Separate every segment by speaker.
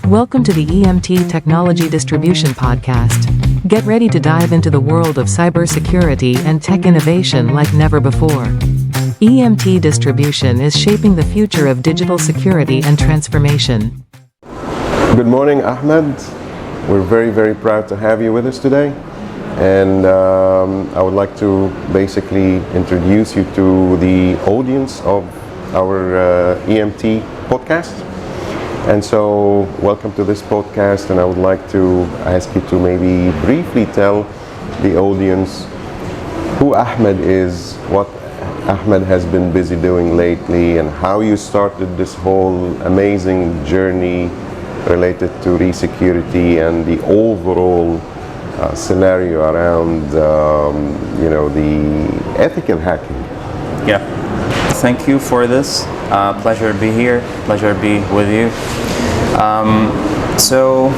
Speaker 1: Welcome to the EMT Technology Distribution Podcast. Get ready to dive into the world of cybersecurity and tech innovation like never before. EMT Distribution is shaping the future of digital security and transformation.
Speaker 2: Good morning, Ahmad. We're very proud to have you with us today. And I would like to basically introduce you to the audience of our EMT podcast. And so, welcome to this podcast, and I would like to ask you to maybe briefly tell the audience who Ahmad is, what Ahmad has been busy doing lately, and how you started this whole amazing journey related to Resecurity and the overall scenario around, the ethical hacking.
Speaker 3: Yeah, thank you for this. Pleasure to be here. Pleasure to be with you. So,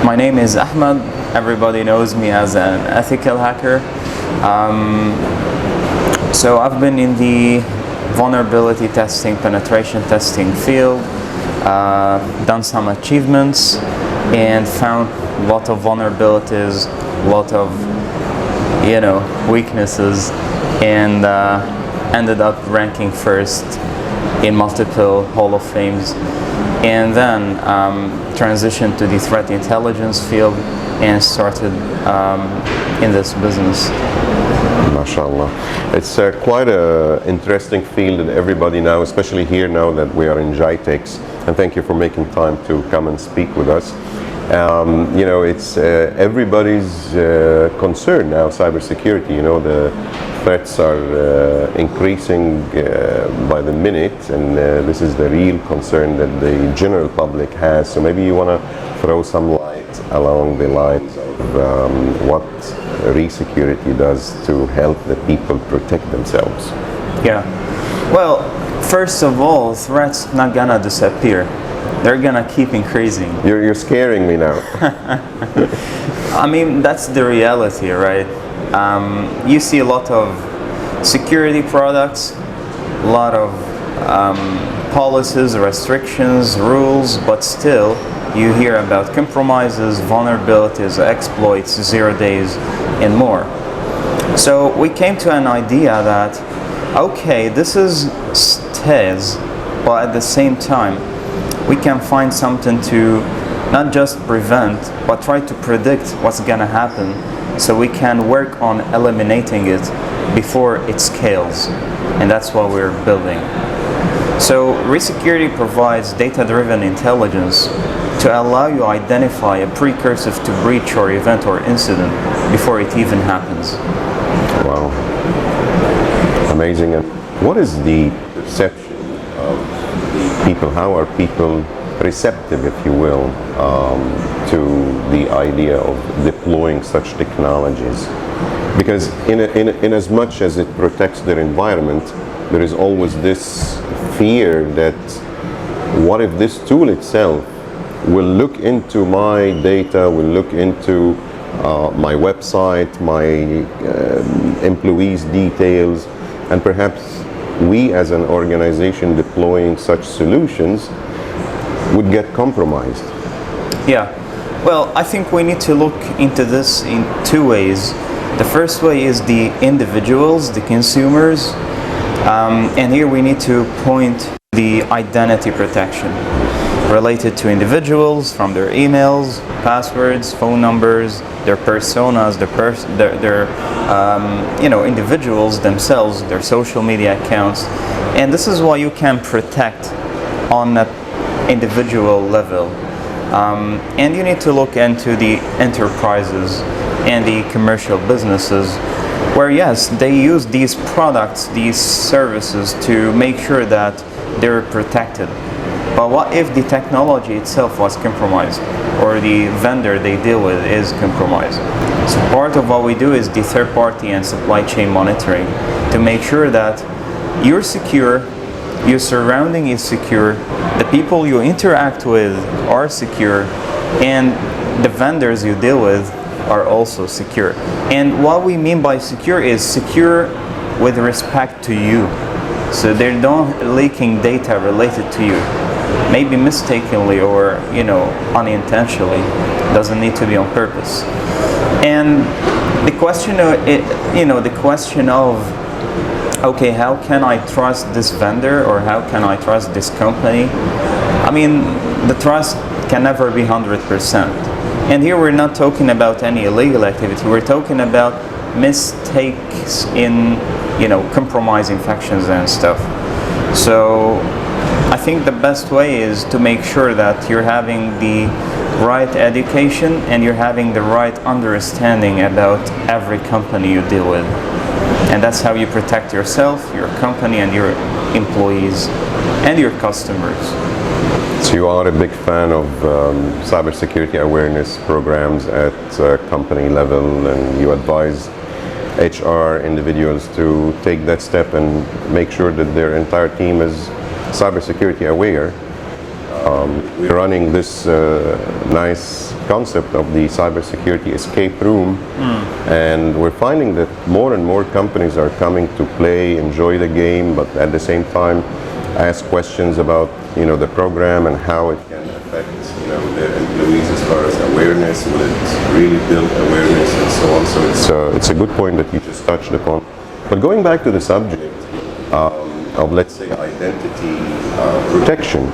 Speaker 3: my name is Ahmad. Everybody knows me as an ethical hacker. So I've been in the vulnerability testing, penetration testing field, done some achievements, and found a lot of vulnerabilities, a lot of, weaknesses, and ended up ranking first in multiple Hall of Fames, and then transitioned to the threat intelligence field and started in this business.
Speaker 2: MashaAllah. It's quite an interesting field that everybody now, especially here now that we are in GITEX, and thank you for making time to come and speak with us. It's everybody's concern now, cybersecurity. The threats are increasing by the minute, and this is the real concern that the general public has. So maybe you want to throw some light along the lines of what Resecurity does to help the people protect themselves.
Speaker 3: Yeah. Well, first of all, threats not gonna disappear. They're gonna keep increasing.
Speaker 2: You're scaring me now.
Speaker 3: I mean, that's the reality, right? You see a lot of security products, a lot of policies, restrictions, rules, but still you hear about compromises, vulnerabilities, exploits, 0 days, and more. So we came to an idea that, okay, this is stays, but at the same time, we can find something to not just prevent, but try to predict what's gonna happen, so we can work on eliminating it before it scales. And that's what we're building. So Resecurity provides data-driven intelligence to allow you to identify a precursor to breach or event or incident before it even happens.
Speaker 2: Wow. Amazing. And what is the perception of people? How are people receptive, if you will, to the idea of deploying such technologies? Because in as much as it protects their environment, there is always this fear that what if this tool itself will look into my data, will look into my website, my employees' details, and perhaps we as an organization deploying such solutions would get compromised.
Speaker 3: Yeah, well, I think we need to look into this in two ways. The first way is the individuals, the consumers, and here we need to point the identity protection related to individuals, from their emails, passwords, phone numbers, their personas, their individuals themselves, their social media accounts, and this is why you can protect on an individual level. And you need to look into the enterprises and the commercial businesses, where yes, they use these products, these services to make sure that they're protected. But what if the technology itself was compromised, or the vendor they deal with is compromised? So part of what we do is the third party and supply chain monitoring to make sure that you're secure, your surrounding is secure, the people you interact with are secure, and the vendors you deal with are also secure. And what we mean by secure is secure with respect to you. So they're not leaking data related to you. maybe mistakenly or unintentionally. Doesn't need to be on purpose. And the question of okay, how can I trust this vendor, or how can I trust this company? I mean, the trust can never be 100%. And here we're not talking about any illegal activity. We're talking about mistakes in, compromising factions and stuff. So I think the best way is to make sure that you're having the right education and you're having the right understanding about every company you deal with. And that's how you protect yourself, your company, and your employees, and your customers.
Speaker 2: So you are a big fan of cybersecurity awareness programs at company level, and you advise HR individuals to take that step and make sure that their entire team is cybersecurity aware. We're running this nice concept of the cybersecurity escape room, and we're finding that more and more companies are coming to play, enjoy the game, but at the same time ask questions about the program and how it can affect their employees as far as awareness. Will it really build awareness and so on? So it's a good point that you just touched upon. But going back to the subject of, let's say, identity protection,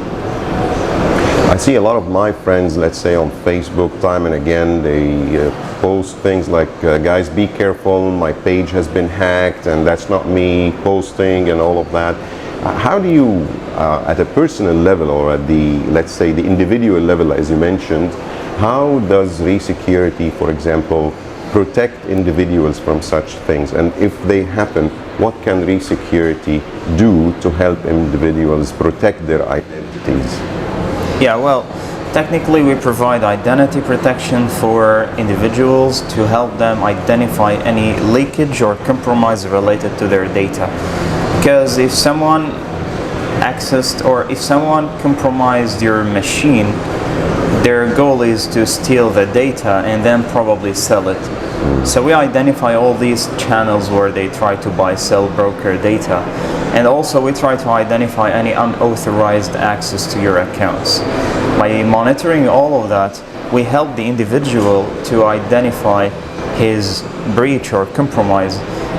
Speaker 2: I see a lot of my friends, let's say on Facebook, time and again, they post things like, guys, be careful, my page has been hacked, and that's not me posting, and all of that. How do you, at a personal level, or at the, let's say, the individual level, as you mentioned, how does Resecurity, for example, protect individuals from such things? And if they happen, what can Resecurity do to help individuals protect their identities?
Speaker 3: Yeah, well, technically we provide identity protection for individuals to help them identify any leakage or compromise related to their data. Because if someone accessed, or if someone compromised your machine, their goal is to steal the data and then probably sell it. So we identify all these channels where they try to buy, sell, broker data. And also we try to identify any unauthorized access to your accounts. By monitoring all of that, we help the individual to identify his breach or compromise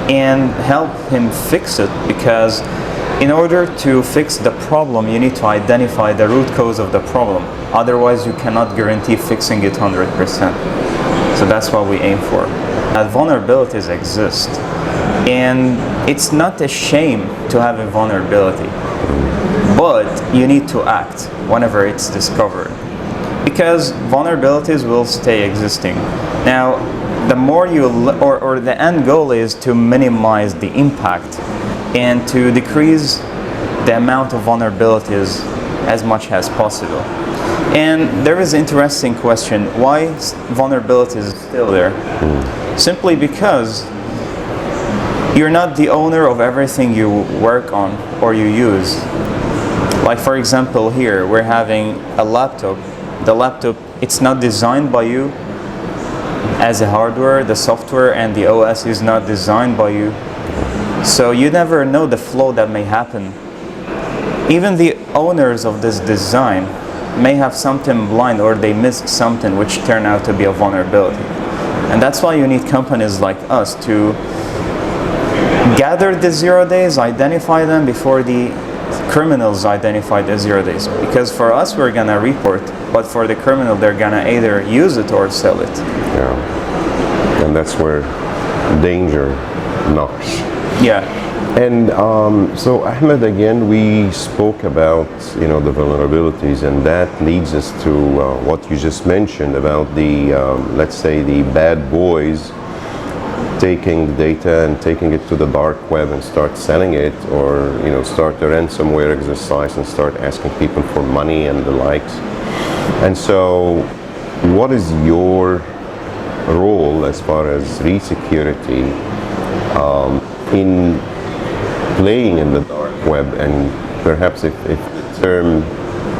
Speaker 3: and help him fix it, because in order to fix the problem, you need to identify the root cause of the problem. Otherwise, you cannot guarantee fixing it 100%. So that's what we aim for. Vulnerabilities exist, and it's not a shame to have a vulnerability, but you need to act whenever it's discovered, because vulnerabilities will stay existing. Now, the more you, or the end goal is to minimize the impact and to decrease the amount of vulnerabilities as much as possible. And there is an interesting question, why vulnerability is still there? Simply because you're not the owner of everything you work on or you use. Like for example here, we're having a laptop. The laptop, it's not designed by you as a hardware, the software and the OS is not designed by you. So you never know the flaw that may happen. Even the owners of this design may have something blind, or they missed something which turned out to be a vulnerability. And that's why you need companies like us to gather the 0 days, identify them before the criminals identify the 0 days. Because for us, we're gonna report, but for the criminal, they're gonna either use it or sell it.
Speaker 2: Yeah, and that's where danger knocks.
Speaker 3: Yeah.
Speaker 2: And so Ahmed, again, we spoke about the vulnerabilities, and that leads us to what you just mentioned about the let's say the bad boys taking the data and taking it to the dark web and start selling it, or start a ransomware exercise and start asking people for money and the likes. And so what is your role as far as Resecurity in playing in the dark web, and perhaps if the term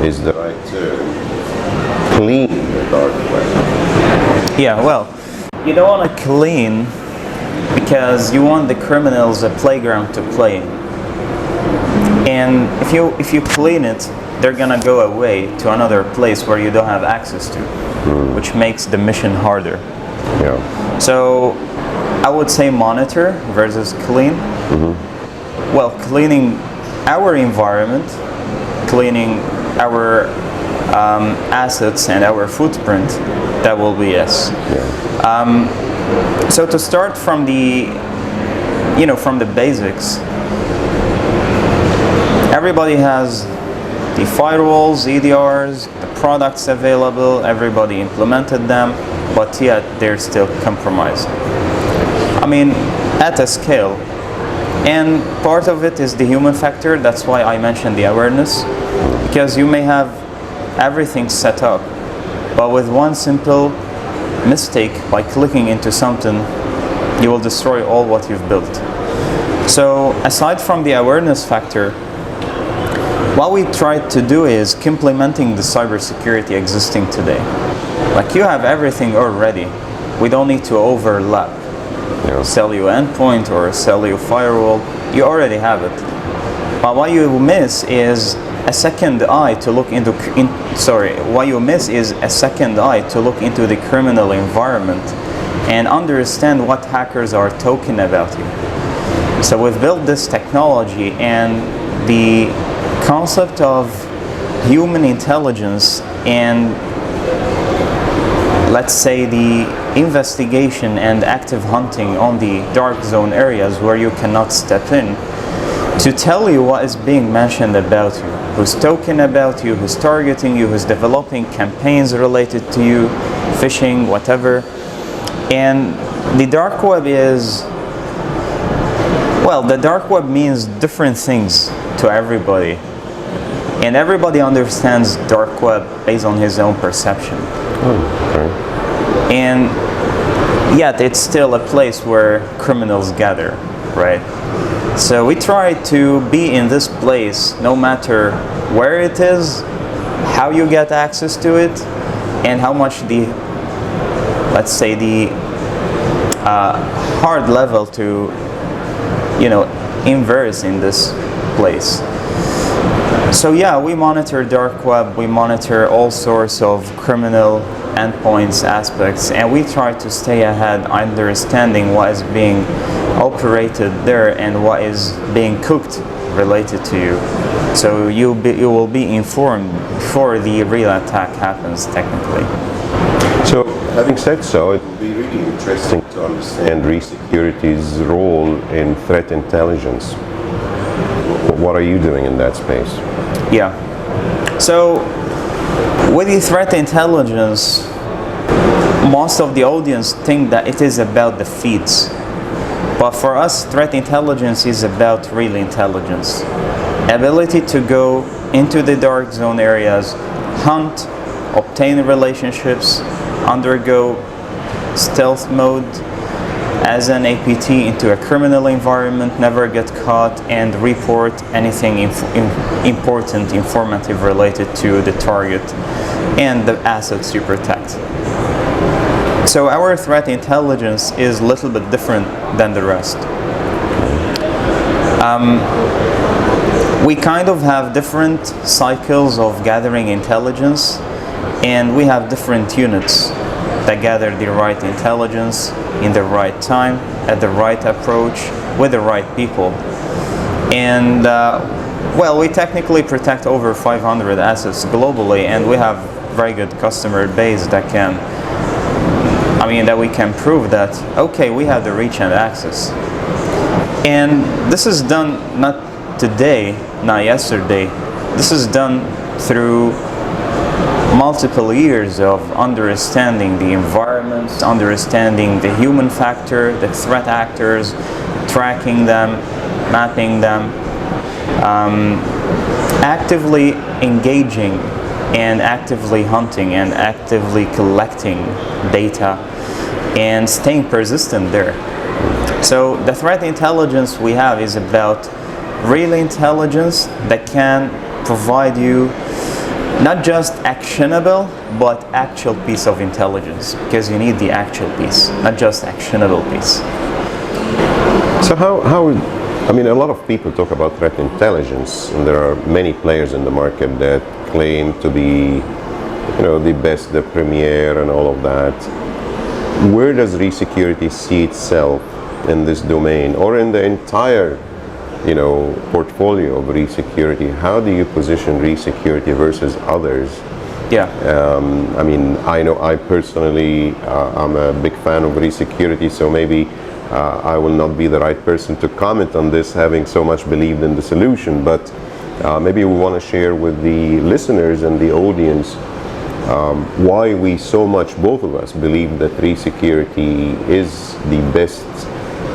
Speaker 2: is the right term, clean the dark web?
Speaker 3: Yeah, well, you don't want to clean because you want the criminals a playground to play in. And if you clean it, they're gonna go away to another place where you don't have access to, which makes the mission harder.
Speaker 2: Yeah.
Speaker 3: So I would say monitor versus clean. Well, cleaning our environment, cleaning our assets and our footprint, that will be yes.
Speaker 2: Yeah.
Speaker 3: So to start from the, from the basics, everybody has the firewalls, EDRs, the products available, everybody implemented them, but yet they're still compromised. I mean, at a scale. And part of it is the human factor. That's why I mentioned the awareness, because you may have everything set up, but with one simple mistake, by clicking into something, you will destroy all what you've built. So aside from the awareness factor, what we try to do is complementing the cybersecurity existing today. Like, you have everything already. We don't need to overlap. Sell you endpoint or sell you firewall. You already have it. But what you miss is a second eye to look into. What you miss is a second eye to look into the criminal environment and understand what hackers are talking about you. So we've built this technology, and the concept of human intelligence and, let's say, the investigation and active hunting on the dark zone areas where you cannot step in, to tell you what is being mentioned about you, who's talking about you, who's targeting you, who's developing campaigns related to you, phishing, whatever. And the dark web is, well, the dark web means different things to everybody. And everybody understands dark web based on his own perception. And yet it's still a place where criminals gather, right? So we try to be in this place no matter where it is, how you get access to it, and how much the, let's say, the hard level to, inverse in this place. So yeah, we monitor dark web, we monitor all sorts of criminal endpoints, aspects, and we try to stay ahead, understanding what is being operated there and what is being cooked related to you. So you will be informed before the real attack happens, technically.
Speaker 2: So, having said so, it would be really interesting to understand Resecurity's role in threat intelligence. What are you doing in that space?
Speaker 3: Yeah. So, with the threat intelligence, most of the audience think that it is about the feeds. But for us, threat intelligence is about real intelligence. Ability to go into the dark zone areas, hunt, obtain relationships, undergo stealth mode as an APT into a criminal environment, never get caught, and report anything important, informative related to the target and the assets you protect. So our threat intelligence is a little bit different than the rest. We kind of have different cycles of gathering intelligence, and we have different units that gather the right intelligence in the right time, at the right approach, with the right people. And well, we technically protect over 500 assets globally, and we have very good customer base that can, that we can prove that, okay, we have the reach and access. And this is done not today, not yesterday. This is done through multiple years of understanding the environment, understanding the human factor, the threat actors, tracking them, mapping them, actively engaging and actively hunting and actively collecting data and staying persistent there. So the threat intelligence we have is about real intelligence that can provide you not just actionable, but actual piece of intelligence, because you need the actual piece, not just actionable piece.
Speaker 2: So how I mean, a lot of people talk about threat intelligence, and there are many players in the market that claim to be, the best, the premier, and all of that. Where does Resecurity see itself in this domain, or in the entire, portfolio of Resecurity? How do you position Resecurity versus others?
Speaker 3: Yeah.
Speaker 2: I mean, I know I personally, I'm a big fan of Resecurity, so maybe I will not be the right person to comment on this, having so much believed in the solution, but maybe we want to share with the listeners and the audience why we so much, both of us, believe that Resecurity is the best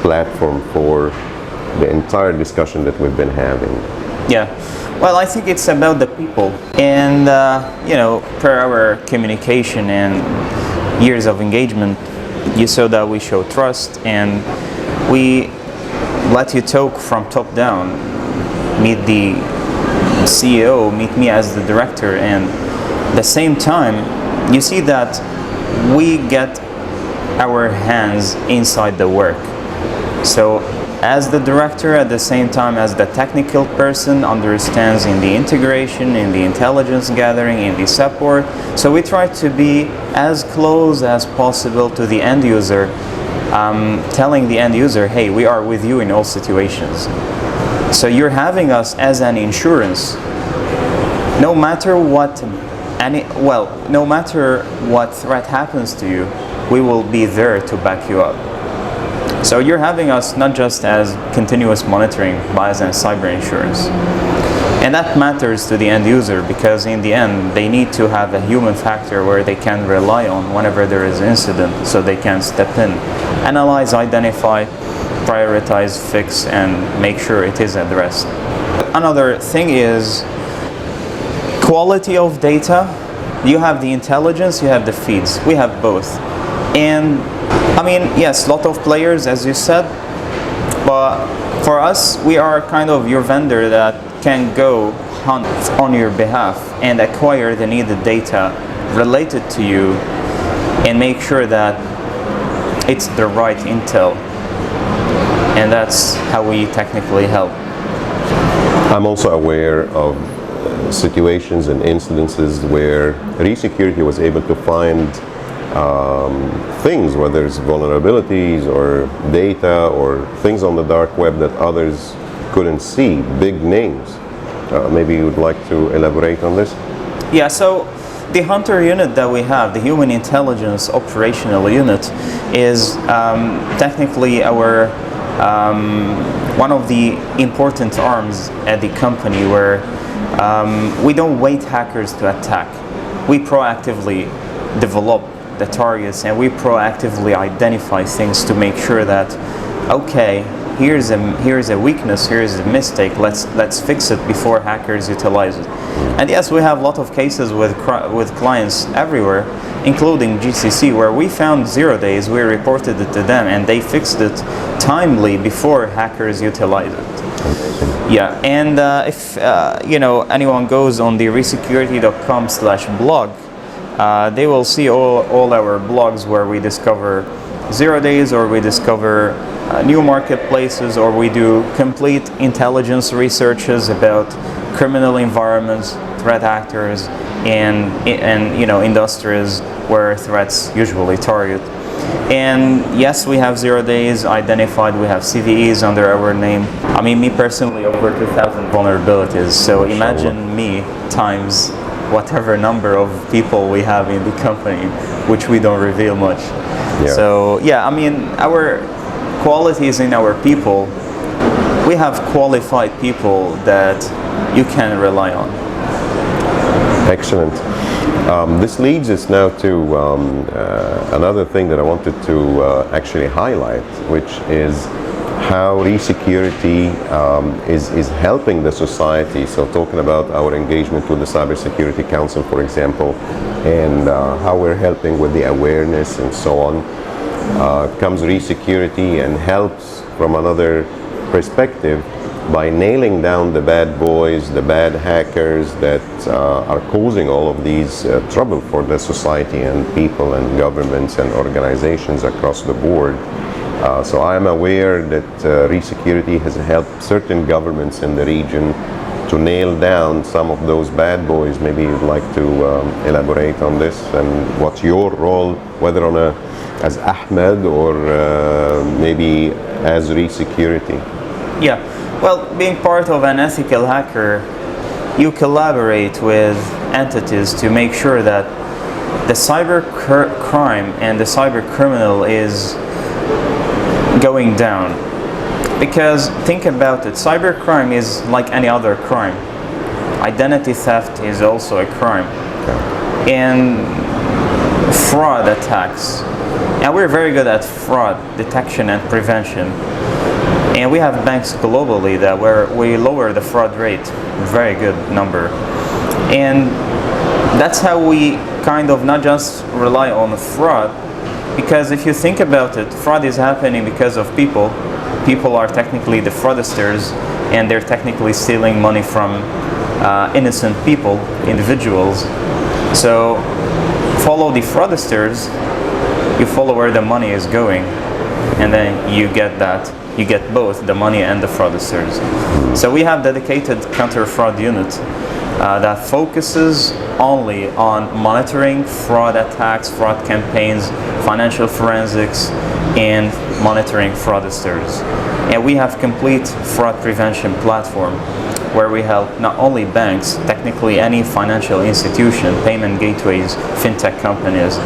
Speaker 2: platform for the entire discussion that we've been having.
Speaker 3: Yeah. Well, I think it's about the people, and per our communication and years of engagement, you saw that we show trust and we let you talk from top down, meet the CEO, meet me as the director, and at the same time you see that we get our hands inside the work. So as the director, at the same time as the technical person, understands in the integration, in the intelligence gathering, in the support. So we try to be as close as possible to the end user, telling the end user, hey, we are with you in all situations. So you're having us as an insurance. No matter what no matter what threat happens to you, we will be there to back you up. So you're having us not just as continuous monitoring, but as a cyber insurance. And that matters to the end user, because in the end, they need to have a human factor where they can rely on whenever there is an incident, so they can step in, analyze, identify, prioritize, fix, and make sure it is addressed. Another thing is quality of data. You have the intelligence, you have the feeds. We have both. And I mean, yes, a lot of players, as you said, but for us, we are kind of your vendor that can go hunt on your behalf and acquire the needed data related to you and make sure that it's the right intel. And that's how we technically help.
Speaker 2: I'm also aware of situations and incidences where Resecurity was able to find things, whether it's vulnerabilities or data or things on the dark web that others couldn't see, big names. Maybe you would like to elaborate on this?
Speaker 3: Yeah, so the Hunter unit that we have, the Human Intelligence Operational Unit, is technically our one of the important arms at the company, where we don't wait hackers to attack. We proactively develop the targets and we proactively identify things to make sure that, okay, here's a weakness, here's a mistake, let's fix it before hackers utilize it. And yes, we have a lot of cases with clients everywhere, including GCC, where we found 0 days, we reported it to them, and they fixed it timely before hackers utilize it. Yeah, and if anyone goes on the resecurity.com/blog, they will see all our blogs where we discover 0 days, or we discover new marketplaces, or we do complete intelligence researches about criminal environments, threat actors, and industries where threats usually target. And yes, we have 0 days identified, we have CVEs under our name. I mean, me personally, over 2,000 vulnerabilities, so imagine me times whatever number of people we have in the company, which we don't reveal much.
Speaker 2: Yeah.
Speaker 3: So yeah, I mean, our quality is in our people. We have qualified people that you can rely on.
Speaker 2: Excellent. This leads us now to another thing that I wanted to actually highlight, which is how Resecurity is helping the society. So talking about our engagement with the Cybersecurity Council, for example, and how we're helping with the awareness and so on, comes Resecurity and helps from another perspective by nailing down the bad boys, the bad hackers that are causing all of these trouble for the society and people and governments and organizations across the board. So I am aware that Resecurity has helped certain governments in the region to nail down some of those bad boys. Maybe you'd like to elaborate on this and what's your role, whether as Ahmed or maybe as Resecurity.
Speaker 3: Yeah, well, being part of an ethical hacker, you collaborate with entities to make sure that the cyber crime and the cyber criminal is going down. Because think about it, cybercrime is like any other crime. Identity theft is also a crime. And fraud attacks. And we're very good at fraud detection and prevention. And we have banks globally that where we lower the fraud rate, very good number. And that's how we kind of not just rely on fraud, because if you think about it, fraud is happening because of people. People are technically the fraudsters, and they're technically stealing money from innocent people, individuals. So follow the fraudsters, you follow where the money is going, and then you get that. You get both the money and the fraudsters. So we have dedicated counter-fraud unit that focuses only on monitoring fraud attacks, fraud campaigns, financial forensics, and monitoring fraudsters. And we have complete fraud prevention platform where we help not only banks, technically any financial institution, payment gateways, fintech companies,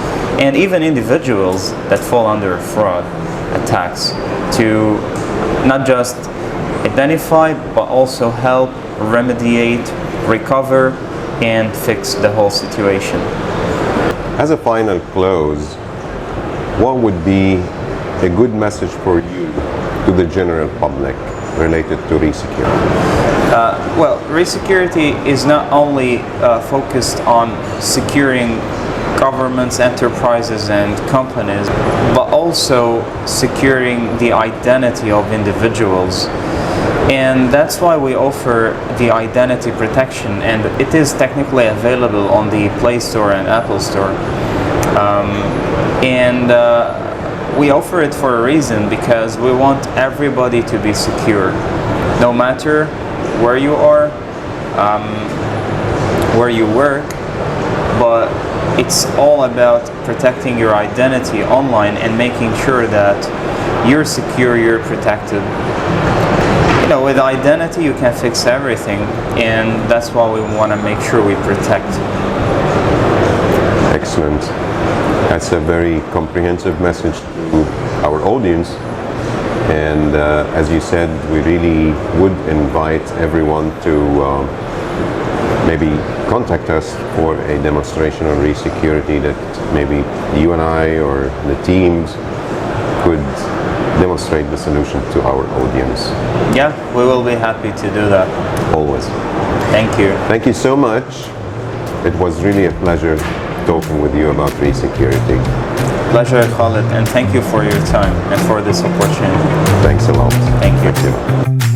Speaker 3: and even individuals that fall under fraud attacks to not just identify but also help remediate, recover, and fix the whole situation.
Speaker 2: As a final close, what would be a good message for you to the general public related to Resecurity?
Speaker 3: Well, Resecurity is not only focused on securing governments, enterprises, and companies, but also securing the identity of individuals. And that's why we offer the identity protection, and it is technically available on the Play Store and Apple Store. We offer it for a reason, because we want everybody to be secure, no matter where you are, where you work, but it's all about protecting your identity online and making sure that you're secure, you're protected. You know, with identity you can fix everything, and that's why we want to make sure we protect.
Speaker 2: Excellent. That's a very comprehensive message to our audience. And as you said, we really would invite everyone to maybe contact us for a demonstration on Resecurity that maybe you and I or the teams could demonstrate the solution to our audience.
Speaker 3: Yeah, we will be happy to do that.
Speaker 2: Always.
Speaker 3: Thank you.
Speaker 2: Thank you so much. It was really a pleasure talking with you about Resecurity.
Speaker 3: Pleasure, Khaled, and thank you for your time and for this opportunity.
Speaker 2: Thanks a lot.
Speaker 3: Thank you.
Speaker 2: Thank you.